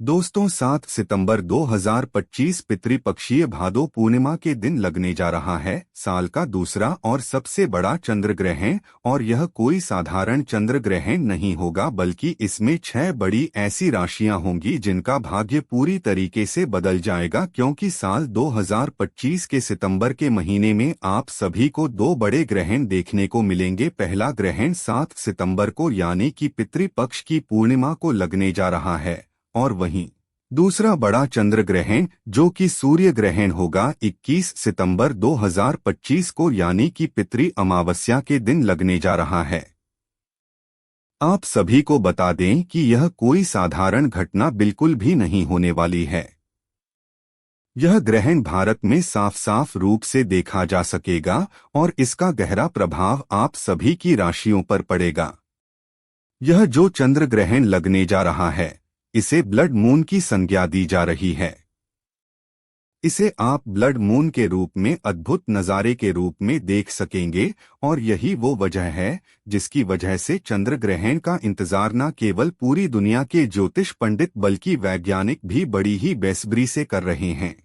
दोस्तों 7 सितंबर 2025 पितृपक्षीय भादो पूर्णिमा के दिन लगने जा रहा है साल का दूसरा और सबसे बड़ा चंद्र ग्रहण। और यह कोई साधारण चंद्र ग्रहण नहीं होगा, बल्कि इसमें 6 बड़ी ऐसी राशियां होंगी जिनका भाग्य पूरी तरीके से बदल जाएगा, क्योंकि साल 2025 के सितंबर के महीने में आप सभी को 2 बड़े ग्रहण देखने को मिलेंगे। पहला ग्रहण 7 सितंबर को यानी कि पितृपक्ष की पूर्णिमा को लगने जा रहा है, और वहीं दूसरा बड़ा चंद्र ग्रहण जो कि सूर्य ग्रहण होगा 21 सितंबर 2025 को यानी कि पितृ अमावस्या के दिन लगने जा रहा है। आप सभी को बता दें कि यह कोई साधारण घटना बिल्कुल भी नहीं होने वाली है। यह ग्रहण भारत में साफ साफ रूप से देखा जा सकेगा और इसका गहरा प्रभाव आप सभी की राशियों पर पड़ेगा। यह जो चंद्र ग्रहण लगने जा रहा है इसे ब्लड मून की संज्ञा दी जा रही है। इसे आप ब्लड मून के रूप में अद्भुत नज़ारे के रूप में देख सकेंगे, और यही वो वजह है जिसकी वजह से चंद्र ग्रहण का इंतजार न केवल पूरी दुनिया के ज्योतिष पंडित बल्कि वैज्ञानिक भी बड़ी ही बेसब्री से कर रहे हैं।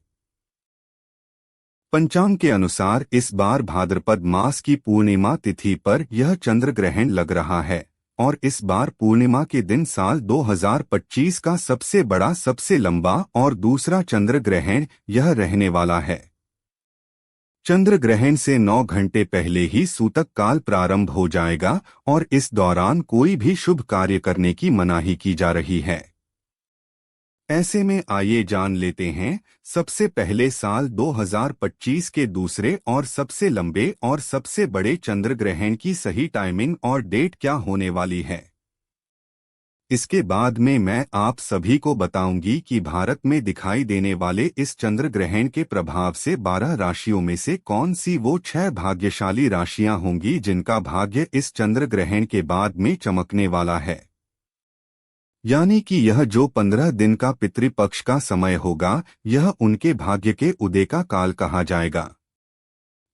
पंचांग के अनुसार इस बार भाद्रपद मास की पूर्णिमा तिथि पर यह चंद्र ग्रहण लग रहा है, और इस बार पूर्णिमा के दिन साल 2025 का सबसे बड़ा सबसे लंबा और दूसरा चंद्र ग्रहण यह रहने वाला है। चंद्र ग्रहण से 9 घंटे पहले ही सूतक काल प्रारंभ हो जाएगा और इस दौरान कोई भी शुभ कार्य करने की मनाही की जा रही है। ऐसे में आइए जान लेते हैं सबसे पहले साल 2025 के दूसरे और सबसे लंबे और सबसे बड़े चंद्र ग्रहण की सही टाइमिंग और डेट क्या होने वाली है। इसके बाद में मैं आप सभी को बताऊंगी कि भारत में दिखाई देने वाले इस चंद्र ग्रहण के प्रभाव से 12 राशियों में से कौन सी वो 6 भाग्यशाली राशियां होंगी जिनका भाग्य इस चंद्र ग्रहण के बाद में चमकने वाला है। यानी कि यह जो 15 दिन का पितृपक्ष का समय होगा यह उनके भाग्य के उदय का काल कहा जाएगा।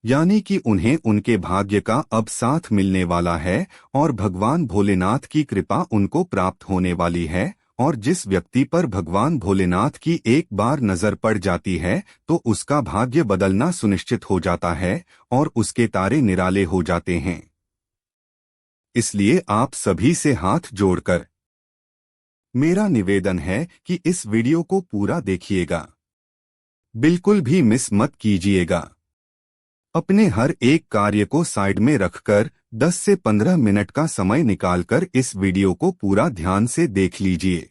यानी कि उन्हें उनके भाग्य का अब साथ मिलने वाला है और भगवान भोलेनाथ की कृपा उनको प्राप्त होने वाली है। और जिस व्यक्ति पर भगवान भोलेनाथ की एक बार नजर पड़ जाती है तो उसका भाग्य बदलना सुनिश्चित हो जाता है और उसके तारे निराले हो जाते हैं। इसलिए आप सभी से हाथ जोड़कर मेरा निवेदन है कि इस वीडियो को पूरा देखिएगा, बिल्कुल भी मिस मत कीजिएगा। अपने हर एक कार्य को साइड में रखकर 10 से 15 मिनट का समय निकालकर इस वीडियो को पूरा ध्यान से देख लीजिए,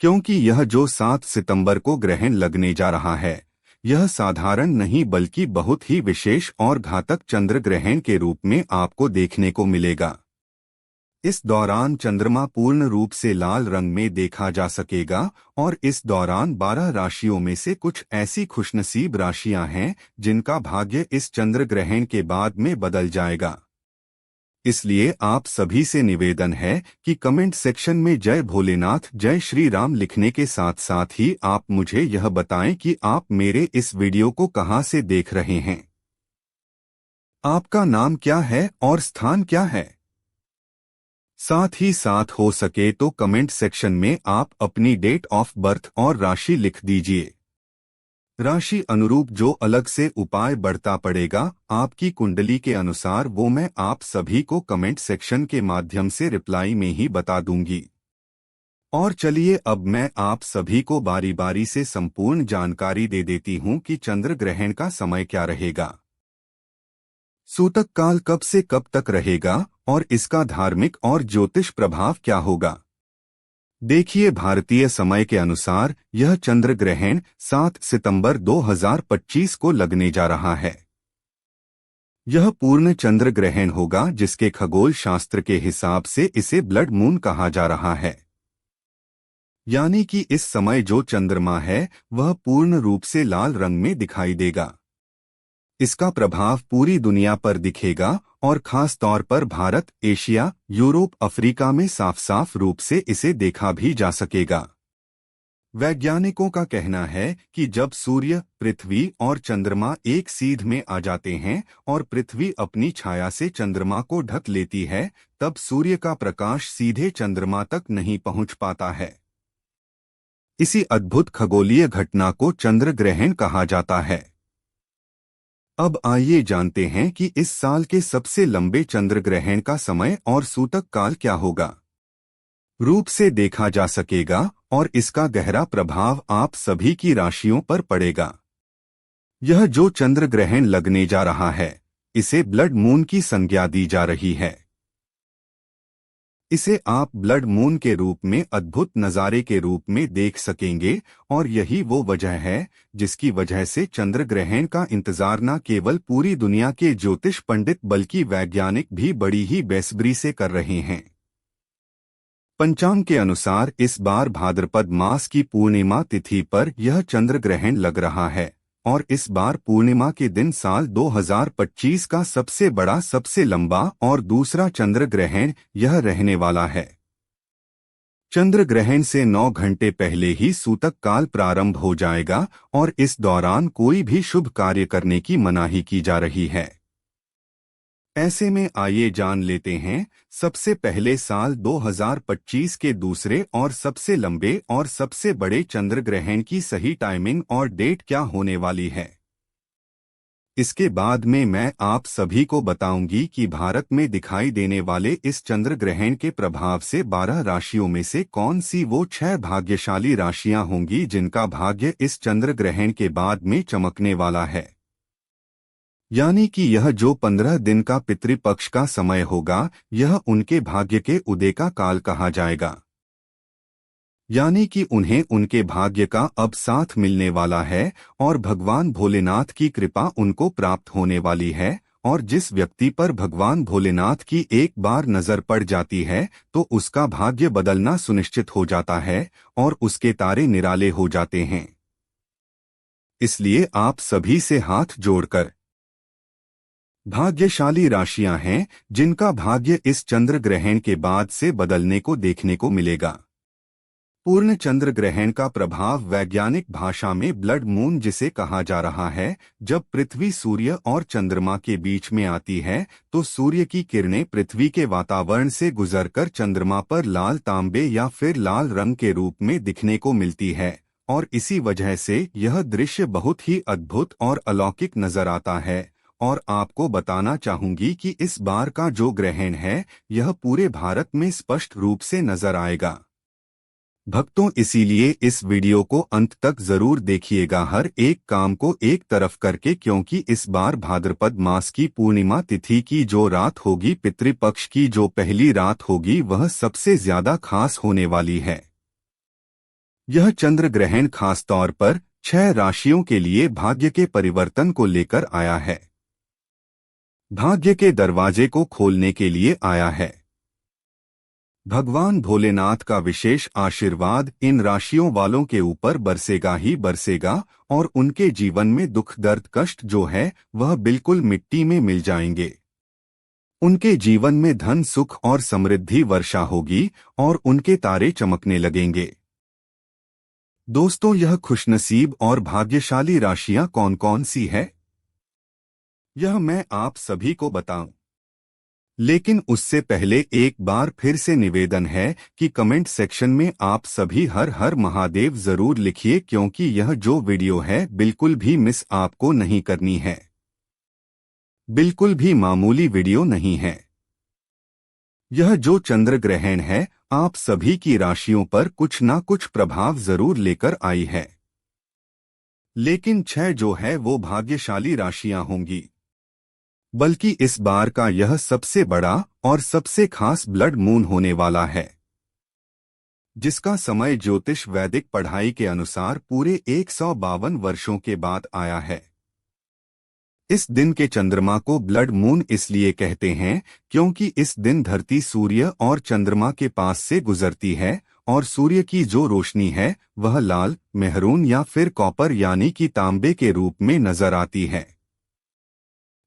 क्योंकि यह जो 7 सितंबर को ग्रहण लगने जा रहा है यह साधारण नहीं बल्कि बहुत ही विशेष और घातक चंद्र ग्रहण के रूप में आपको देखने को मिलेगा। इस दौरान चंद्रमा पूर्ण रूप से लाल रंग में देखा जा सकेगा और इस दौरान 12 राशियों में से कुछ ऐसी खुशनसीब राशियां हैं जिनका भाग्य इस चंद्र ग्रहण के बाद में बदल जाएगा। इसलिए आप सभी से निवेदन है कि कमेंट सेक्शन में जय भोलेनाथ जय श्री राम लिखने के साथ साथ ही आप मुझे यह बताएं कि आप मेरे इस वीडियो को कहां से देख रहे हैं, आपका नाम क्या है और स्थान क्या है। साथ ही साथ हो सके तो कमेंट सेक्शन में आप अपनी डेट ऑफ बर्थ और राशि लिख दीजिए। राशि अनुरूप जो अलग से उपाय बढ़ता पड़ेगा आपकी कुंडली के अनुसार वो मैं आप सभी को कमेंट सेक्शन के माध्यम से रिप्लाई में ही बता दूंगी। और चलिए अब मैं आप सभी को बारी बारी से संपूर्ण जानकारी दे देती हूं कि चंद्र ग्रहण का समय क्या रहेगा, सूतक काल कब से कब तक रहेगा और इसका धार्मिक और ज्योतिष प्रभाव क्या होगा। देखिए, भारतीय समय के अनुसार यह चंद्र ग्रहण 7 सितंबर 2025 को लगने जा रहा है। यह पूर्ण चंद्र ग्रहण होगा जिसके खगोल शास्त्र के हिसाब से इसे ब्लड मून कहा जा रहा है। यानी कि इस समय जो चंद्रमा है वह पूर्ण रूप से लाल रंग में दिखाई देगा। इसका प्रभाव पूरी दुनिया पर दिखेगा और खास तौर पर भारत, एशिया, यूरोप, अफ्रीका में साफ साफ रूप से इसे देखा भी जा सकेगा। वैज्ञानिकों का कहना है कि जब सूर्य, पृथ्वी और चंद्रमा एक सीध में आ जाते हैं और पृथ्वी अपनी छाया से चंद्रमा को ढक लेती है तब सूर्य का प्रकाश सीधे चंद्रमा तक नहीं पहुंच पाता है। इसी अद्भुत खगोलीय घटना को चंद्र ग्रहण कहा जाता है। अब आइए जानते हैं कि इस साल के सबसे लंबे चंद्र ग्रहण का समय और सूतक काल क्या होगा। रूप से देखा जा सकेगा और इसका गहरा प्रभाव आप सभी की राशियों पर पड़ेगा। यह जो चंद्र ग्रहण लगने जा रहा है, इसे ब्लड मून की संज्ञा दी जा रही है। इसे आप ब्लड मून के रूप में अद्भुत नज़ारे के रूप में देख सकेंगे और यही वो वजह है जिसकी वजह से चंद्र ग्रहण का इंतजार न केवल पूरी दुनिया के ज्योतिष पंडित बल्कि वैज्ञानिक भी बड़ी ही बेसब्री से कर रहे हैं। पंचांग के अनुसार इस बार भाद्रपद मास की पूर्णिमा तिथि पर यह चंद्र ग्रहण लग रहा है और इस बार पूर्णिमा के दिन साल 2025 का सबसे बड़ा सबसे लंबा और दूसरा चंद्र ग्रहण यह रहने वाला है। चंद्र ग्रहण से 9 घंटे पहले ही सूतक काल प्रारंभ हो जाएगा और इस दौरान कोई भी शुभ कार्य करने की मनाही की जा रही है। ऐसे में आइए जान लेते हैं सबसे पहले साल 2025 के दूसरे और सबसे लंबे और सबसे बड़े चंद्र ग्रहण की सही टाइमिंग और डेट क्या होने वाली है। इसके बाद में मैं आप सभी को बताऊंगी कि भारत में दिखाई देने वाले इस चंद्र ग्रहण के प्रभाव से 12 राशियों में से कौन सी वो 6 भाग्यशाली राशियां होंगी जिनका भाग्य इस चंद्र ग्रहण के बाद में चमकने वाला है। यानी कि यह जो 15 दिन का पितृपक्ष का समय होगा, यह उनके भाग्य के उदय का काल कहा जाएगा। यानी कि उन्हें उनके भाग्य का अब साथ मिलने वाला है और भगवान भोलेनाथ की कृपा उनको प्राप्त होने वाली है। और जिस व्यक्ति पर भगवान भोलेनाथ की एक बार नजर पड़ जाती है तो उसका भाग्य बदलना सुनिश्चित हो जाता है और उसके तारे निराले हो जाते हैं। इसलिए आप सभी से हाथ जोड़कर भाग्यशाली राशियां हैं जिनका भाग्य इस चंद्र ग्रहण के बाद से बदलने को देखने को मिलेगा। पूर्ण चंद्र ग्रहण का प्रभाव वैज्ञानिक भाषा में ब्लड मून जिसे कहा जा रहा है। जब पृथ्वी सूर्य और चंद्रमा के बीच में आती है तो सूर्य की किरणें पृथ्वी के वातावरण से गुजरकर चंद्रमा पर लाल तांबे या फिर लाल रंग के रूप में दिखने को मिलती है और इसी वजह से यह दृश्य बहुत ही अद्भुत और अलौकिक नजर आता है। और आपको बताना चाहूंगी कि इस बार का जो ग्रहण है यह पूरे भारत में स्पष्ट रूप से नजर आएगा। भक्तों, इसीलिए इस वीडियो को अंत तक जरूर देखिएगा, हर एक काम को एक तरफ करके, क्योंकि इस बार भाद्रपद मास की पूर्णिमा तिथि की जो रात होगी, पितृपक्ष की जो पहली रात होगी, वह सबसे ज्यादा खास होने वाली है। यह चंद्र ग्रहण खास तौर पर 6 राशियों के लिए भाग्य के परिवर्तन को लेकर आया है। भाग्य के दरवाजे को खोलने के लिए आया है। भगवान भोलेनाथ का विशेष आशीर्वाद इन राशियों वालों के ऊपर बरसेगा ही बरसेगा और उनके जीवन में दुख दर्द कष्ट जो है वह बिल्कुल मिट्टी में मिल जाएंगे। उनके जीवन में धन सुख और समृद्धि वर्षा होगी और उनके तारे चमकने लगेंगे। दोस्तों, यह खुशनसीब और भाग्यशाली राशियां कौन कौन सी है, यह मैं आप सभी को बताऊं। लेकिन उससे पहले एक बार फिर से निवेदन है कि कमेंट सेक्शन में आप सभी हर हर महादेव जरूर लिखिए, क्योंकि यह जो वीडियो है बिल्कुल भी मिस आपको नहीं करनी है। बिल्कुल भी मामूली वीडियो नहीं है। यह जो चंद्र ग्रहण है आप सभी की राशियों पर कुछ ना कुछ प्रभाव जरूर लेकर आई है। लेकिन 6 जो है वो भाग्यशाली राशियां होंगी। बल्कि इस बार का यह सबसे बड़ा और सबसे खास ब्लड मून होने वाला है, जिसका समय ज्योतिष वैदिक पढ़ाई के अनुसार पूरे 152 वर्षों के बाद आया है। इस दिन के चंद्रमा को ब्लड मून इसलिए कहते हैं क्योंकि इस दिन धरती सूर्य और चंद्रमा के पास से गुजरती है और सूर्य की जो रोशनी है वह लाल, मेहरून या फिर कॉपर यानी कि तांबे के रूप में नजर आती है।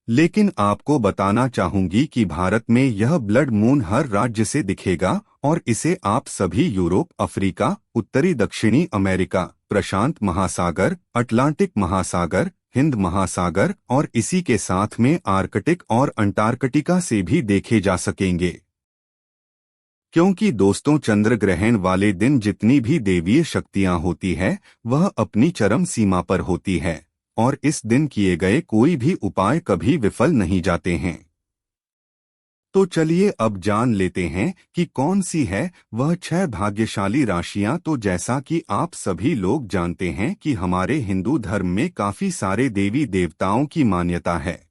लेकिन आपको बताना चाहूंगी कि भारत में यह ब्लड मून हर राज्य से दिखेगा और इसे आप सभी यूरोप, अफ्रीका, उत्तरी दक्षिणी अमेरिका, प्रशांत महासागर, अटलांटिक महासागर, हिंद महासागर और इसी के साथ में आर्कटिक और अंटार्कटिका से भी देखे जा सकेंगे। क्योंकि दोस्तों चंद्र ग्रहण वाले दिन जितनी भी देवीय शक्तियां होती है वह अपनी चरम सीमा पर होती है और इस दिन किए गए कोई भी उपाय कभी विफल नहीं जाते हैं। तो चलिए अब जान लेते हैं कि कौन सी है वह 6 भाग्यशाली राशियां। तो जैसा कि आप सभी लोग जानते हैं कि हमारे हिंदू धर्म में काफी सारे देवी देवताओं की मान्यता है,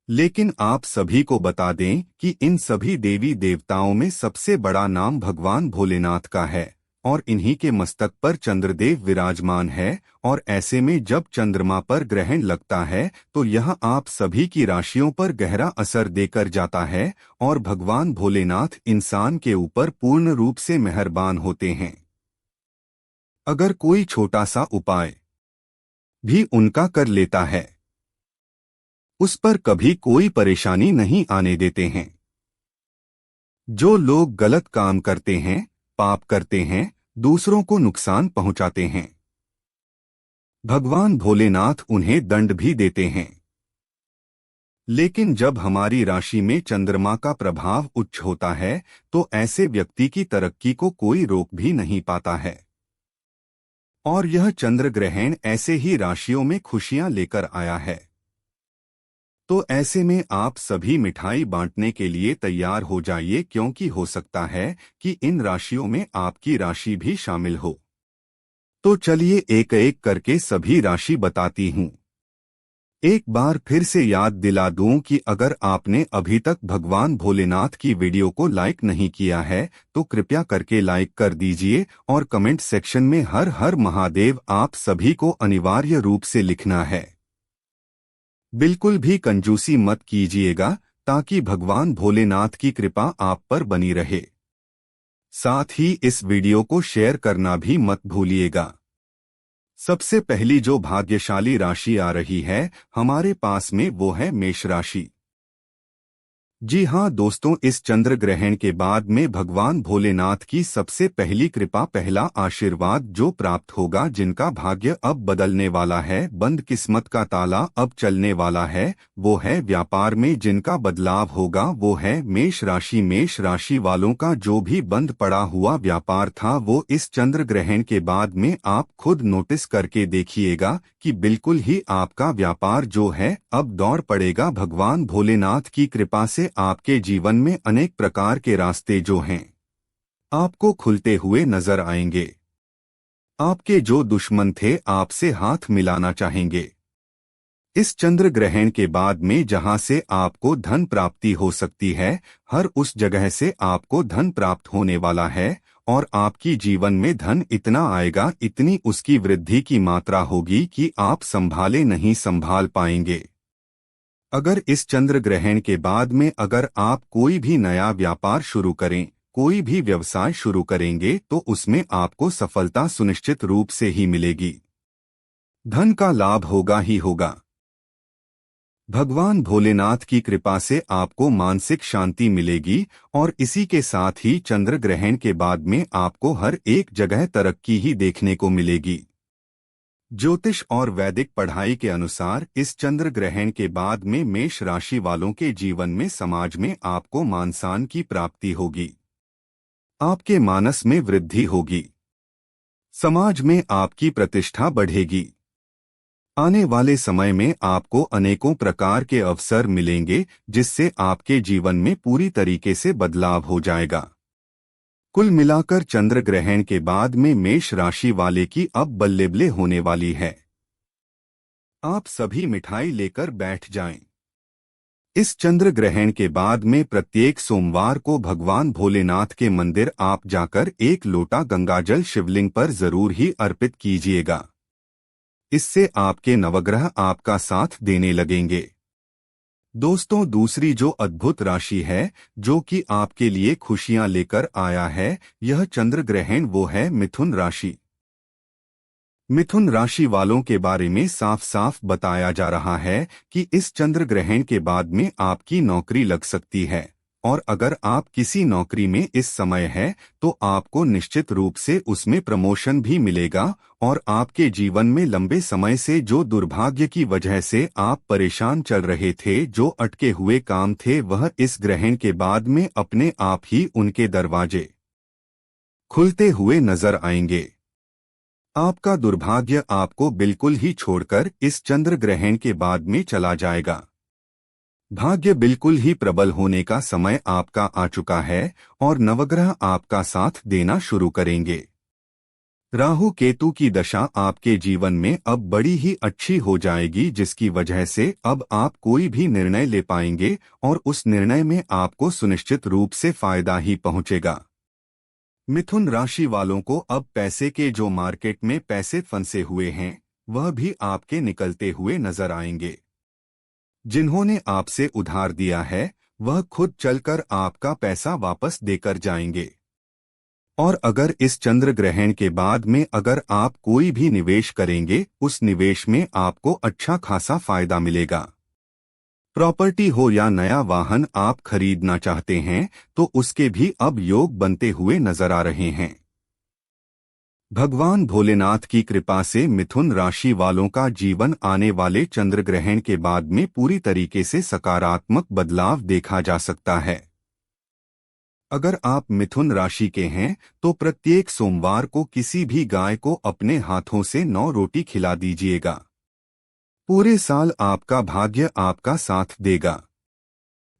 लेकिन आप सभी को बता दें कि इन सभी देवी देवताओं में सबसे बड़ा नाम भगवान भोलेनाथ का है और इन्हीं के मस्तक पर चंद्रदेव विराजमान है। और ऐसे में जब चंद्रमा पर ग्रहण लगता है तो यह आप सभी की राशियों पर गहरा असर देकर जाता है और भगवान भोलेनाथ इंसान के ऊपर पूर्ण रूप से मेहरबान होते हैं। अगर कोई छोटा सा उपाय भी उनका कर लेता है उस पर कभी कोई परेशानी नहीं आने देते हैं। जो लोग गलत काम करते हैं, पाप करते हैं, दूसरों को नुकसान पहुंचाते हैं, भगवान भोलेनाथ उन्हें दंड भी देते हैं। लेकिन जब हमारी राशि में चंद्रमा का प्रभाव उच्च होता है तो ऐसे व्यक्ति की तरक्की को कोई रोक भी नहीं पाता है। और यह चंद्र ग्रहण ऐसे ही राशियों में खुशियां लेकर आया है। तो ऐसे में आप सभी मिठाई बांटने के लिए तैयार हो जाइए, क्योंकि हो सकता है कि इन राशियों में आपकी राशि भी शामिल हो। तो चलिए एक एक करके सभी राशि बताती हूँ। एक बार फिर से याद दिला दूं कि अगर आपने अभी तक भगवान भोलेनाथ की वीडियो को लाइक नहीं किया है तो कृपया करके लाइक कर दीजिए और कमेंट सेक्शन में हर हर महादेव आप सभी को अनिवार्य रूप से लिखना है। बिल्कुल भी कंजूसी मत कीजिएगा ताकि भगवान भोलेनाथ की कृपा आप पर बनी रहे। साथ ही इस वीडियो को शेयर करना भी मत भूलिएगा। सबसे पहली जो भाग्यशाली राशि आ रही है हमारे पास में वो है मेष राशि। जी हाँ दोस्तों, इस चंद्र ग्रहण के बाद में भगवान भोलेनाथ की सबसे पहली कृपा, पहला आशीर्वाद जो प्राप्त होगा, जिनका भाग्य अब बदलने वाला है, बंद किस्मत का ताला अब चलने वाला है, वो है व्यापार में जिनका बदलाव होगा, वो है मेष राशि। मेष राशि वालों का जो भी बंद पड़ा हुआ व्यापार था वो इस चंद्र ग्रहण के बाद में आप खुद नोटिस करके देखिएगा कि बिल्कुल ही आपका व्यापार जो है अब दौड़ पड़ेगा। भगवान भोलेनाथ की कृपा से आपके जीवन में अनेक प्रकार के रास्ते जो हैं आपको खुलते हुए नजर आएंगे। आपके जो दुश्मन थे आपसे हाथ मिलाना चाहेंगे। इस चंद्र ग्रहण के बाद में जहां से आपको धन प्राप्ति हो सकती है, हर उस जगह से आपको धन प्राप्त होने वाला है और आपकी जीवन में धन इतना आएगा, इतनी उसकी वृद्धि की मात्रा होगी कि आप संभाले नहीं संभाल पाएंगे। अगर इस चंद्र ग्रहण के बाद में अगर आप कोई भी नया व्यापार शुरू करें, कोई भी व्यवसाय शुरू करेंगे तो उसमें आपको सफलता सुनिश्चित रूप से ही मिलेगी। धन का लाभ होगा ही होगा। भगवान भोलेनाथ की कृपा से आपको मानसिक शांति मिलेगी और इसी के साथ ही चंद्र ग्रहण के बाद में आपको हर एक जगह तरक्की ही देखने को मिलेगी। ज्योतिष और वैदिक पढ़ाई के अनुसार इस चंद्र ग्रहण के बाद में मेष राशि वालों के जीवन में समाज में आपको मान सम्मान की प्राप्ति होगी। आपके मानस में वृद्धि होगी। समाज में आपकी प्रतिष्ठा बढ़ेगी। आने वाले समय में आपको अनेकों प्रकार के अवसर मिलेंगे जिससे आपके जीवन में पूरी तरीके से बदलाव हो जाएगा। कुल मिलाकर चंद्र ग्रहण के बाद में मेष राशि वाले की अब बल्ले होने वाली है। आप सभी मिठाई लेकर बैठ जाएं। इस चंद्र ग्रहण के बाद में प्रत्येक सोमवार को भगवान भोलेनाथ के मंदिर आप जाकर एक लोटा गंगाजल शिवलिंग पर जरूर ही अर्पित कीजिएगा। इससे आपके नवग्रह आपका साथ देने लगेंगे। दोस्तों, दूसरी जो अद्भुत राशि है जो कि आपके लिए खुशियां लेकर आया है यह चंद्र ग्रहण, वो है मिथुन राशि। मिथुन राशि वालों के बारे में साफ साफ बताया जा रहा है कि इस चंद्र ग्रहण के बाद में आपकी नौकरी लग सकती है, और अगर आप किसी नौकरी में इस समय है तो आपको निश्चित रूप से उसमें प्रमोशन भी मिलेगा और आपके जीवन में लंबे समय से जो दुर्भाग्य की वजह से आप परेशान चल रहे थे, जो अटके हुए काम थे, वह इस ग्रहण के बाद में अपने आप ही उनके दरवाजे खुलते हुए नजर आएंगे। आपका दुर्भाग्य आपको बिल्कुल ही छोड़कर इस चंद्र ग्रहण के बाद में चला जाएगा। भाग्य बिल्कुल ही प्रबल होने का समय आपका आ चुका है और नवग्रह आपका साथ देना शुरू करेंगे। राहु केतु की दशा आपके जीवन में अब बड़ी ही अच्छी हो जाएगी, जिसकी वजह से अब आप कोई भी निर्णय ले पाएंगे और उस निर्णय में आपको सुनिश्चित रूप से फायदा ही पहुंचेगा। मिथुन राशि वालों को अब पैसे के जो मार्केट में पैसे फंसे हुए हैं वह भी आपके निकलते हुए नजर आएंगे। जिन्होंने आपसे उधार दिया है वह खुद चलकर आपका पैसा वापस देकर जाएंगे। और अगर इस चंद्र ग्रहण के बाद में अगर आप कोई भी निवेश करेंगे, उस निवेश में आपको अच्छा खासा फायदा मिलेगा। प्रॉपर्टी हो या नया वाहन आप खरीदना चाहते हैं तो उसके भी अब योग बनते हुए नजर आ रहे हैं। भगवान भोलेनाथ की कृपा से मिथुन राशि वालों का जीवन आने वाले चंद्र ग्रहण के बाद में पूरी तरीके से सकारात्मक बदलाव देखा जा सकता है। अगर आप मिथुन राशि के हैं तो प्रत्येक सोमवार को किसी भी गाय को अपने हाथों से 9 रोटी खिला दीजिएगा। पूरे साल आपका भाग्य आपका साथ देगा।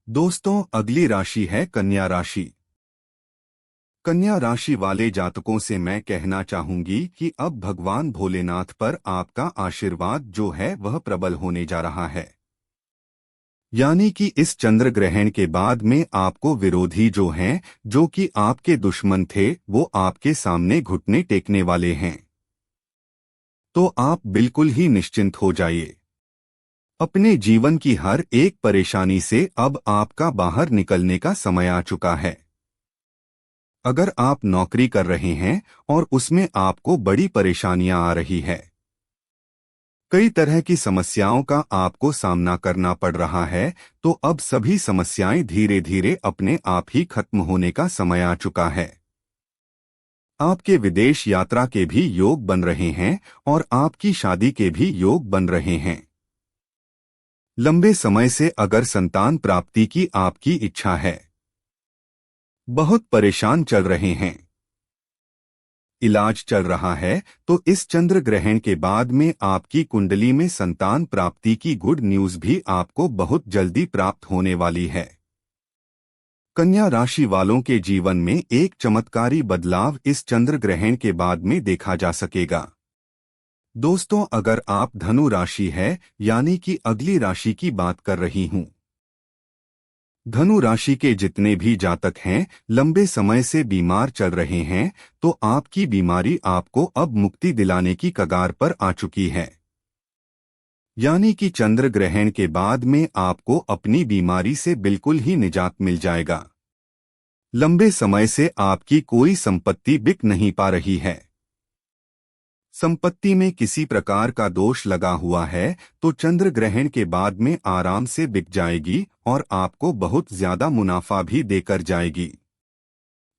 दोस्तों, अगली राशि है कन्या राशि। कन्या राशि वाले जातकों से मैं कहना चाहूंगी कि अब भगवान भोलेनाथ पर आपका आशीर्वाद जो है वह प्रबल होने जा रहा है। यानी कि इस चंद्र ग्रहण के बाद में आपको विरोधी जो हैं, जो कि आपके दुश्मन थे, वो आपके सामने घुटने टेकने वाले हैं। तो आप बिल्कुल ही निश्चिंत हो जाइए। अपने जीवन की हर एक परेशानी से अब आपका बाहर निकलने का समय आ चुका है। अगर आप नौकरी कर रहे हैं और उसमें आपको बड़ी परेशानियां आ रही है, कई तरह की समस्याओं का आपको सामना करना पड़ रहा है, तो अब सभी समस्याएं धीरे धीरे अपने आप ही खत्म होने का समय आ चुका है। आपके विदेश यात्रा के भी योग बन रहे हैं और आपकी शादी के भी योग बन रहे हैं। लंबे समय से अगर संतान प्राप्ति की आपकी इच्छा है, बहुत परेशान चल रहे हैं, इलाज चल रहा है, तो इस चंद्र ग्रहण के बाद में आपकी कुंडली में संतान प्राप्ति की गुड न्यूज भी आपको बहुत जल्दी प्राप्त होने वाली है। कन्या राशि वालों के जीवन में एक चमत्कारी बदलाव इस चंद्र ग्रहण के बाद में देखा जा सकेगा। दोस्तों, अगर आप धनु राशि है यानी कि अगली राशि की बात कर रही हूं, धनु राशि के जितने भी जातक हैं लंबे समय से बीमार चल रहे हैं, तो आपकी बीमारी आपको अब मुक्ति दिलाने की कगार पर आ चुकी है। यानी कि चंद्र ग्रहण के बाद में आपको अपनी बीमारी से बिल्कुल ही निजात मिल जाएगा। लंबे समय से आपकी कोई संपत्ति बिक नहीं पा रही है, संपत्ति में किसी प्रकार का दोष लगा हुआ है, तो चंद्र ग्रहण के बाद में आराम से बिक जाएगी और आपको बहुत ज्यादा मुनाफा भी देकर जाएगी।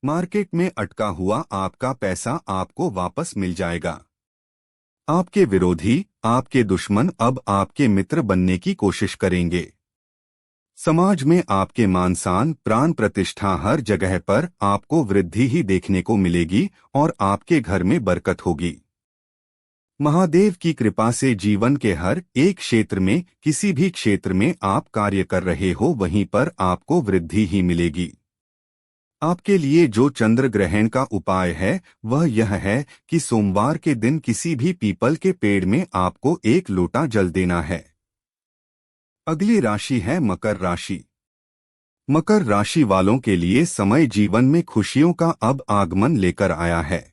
मार्केट में अटका हुआ आपका पैसा आपको वापस मिल जाएगा। आपके विरोधी, आपके दुश्मन अब आपके मित्र बनने की कोशिश करेंगे। समाज में आपके मान सम्मान, प्राण प्रतिष्ठा, हर जगह पर आपको वृद्धि ही देखने को मिलेगी और आपके घर में बरकत होगी। महादेव की कृपा से जीवन के हर एक क्षेत्र में, किसी भी क्षेत्र में आप कार्य कर रहे हो वहीं पर आपको वृद्धि ही मिलेगी। आपके लिए जो चंद्र ग्रहण का उपाय है वह यह है कि सोमवार के दिन किसी भी पीपल के पेड़ में आपको 1 लोटा जल देना है। अगली राशि है मकर राशि। मकर राशि वालों के लिए समय जीवन में खुशियों का अब आगमन लेकर आया है।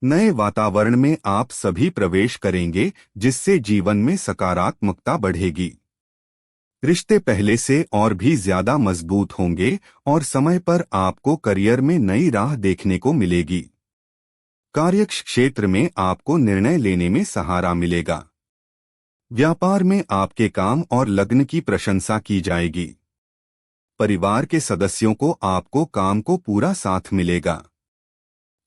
नए वातावरण में आप सभी प्रवेश करेंगे, जिससे जीवन में सकारात्मकता बढ़ेगी। रिश्ते पहले से और भी ज्यादा मजबूत होंगे और समय पर आपको करियर में नई राह देखने को मिलेगी। कार्यक्षेत्र में आपको निर्णय लेने में सहारा मिलेगा। व्यापार में आपके काम और लगन की प्रशंसा की जाएगी। परिवार के सदस्यों को आपको काम को पूरा साथ मिलेगा।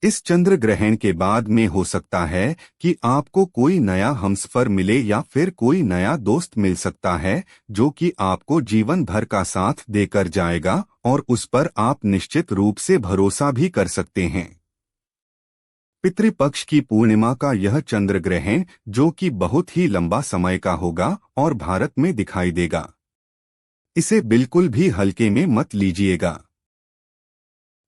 इस चंद्र ग्रहण के बाद में हो सकता है कि आपको कोई नया हमसफर मिले या फिर कोई नया दोस्त मिल सकता है जो कि आपको जीवन भर का साथ देकर जाएगा और उस पर आप निश्चित रूप से भरोसा भी कर सकते हैं। पितृपक्ष की पूर्णिमा का यह चंद्र ग्रहण जो कि बहुत ही लंबा समय का होगा और भारत में दिखाई देगा, इसे बिल्कुल भी हल्के में मत लीजिएगा।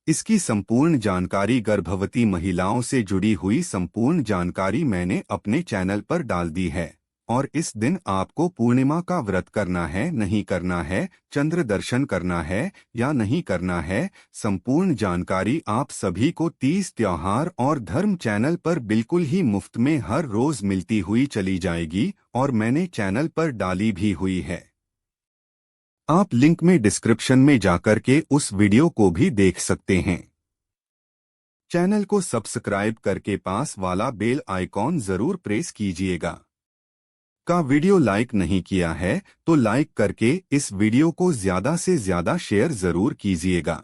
इसकी संपूर्ण जानकारी, गर्भवती महिलाओं से जुड़ी हुई संपूर्ण जानकारी मैंने अपने चैनल पर डाल दी है। और इस दिन आपको पूर्णिमा का व्रत करना है, नहीं करना है, चंद्र दर्शन करना है या नहीं करना है, संपूर्ण जानकारी आप सभी को 30 त्योहार और धर्म चैनल पर बिल्कुल ही मुफ्त में हर रोज मिलती हुई चली जाएगी और मैंने चैनल पर डाली भी हुई है। आप लिंक में डिस्क्रिप्शन में जाकर के उस वीडियो को भी देख सकते हैं। चैनल को सब्सक्राइब करके पास वाला बेल आइकॉन जरूर प्रेस कीजिएगा। का वीडियो लाइक नहीं किया है तो लाइक करके इस वीडियो को ज्यादा से ज्यादा शेयर जरूर कीजिएगा।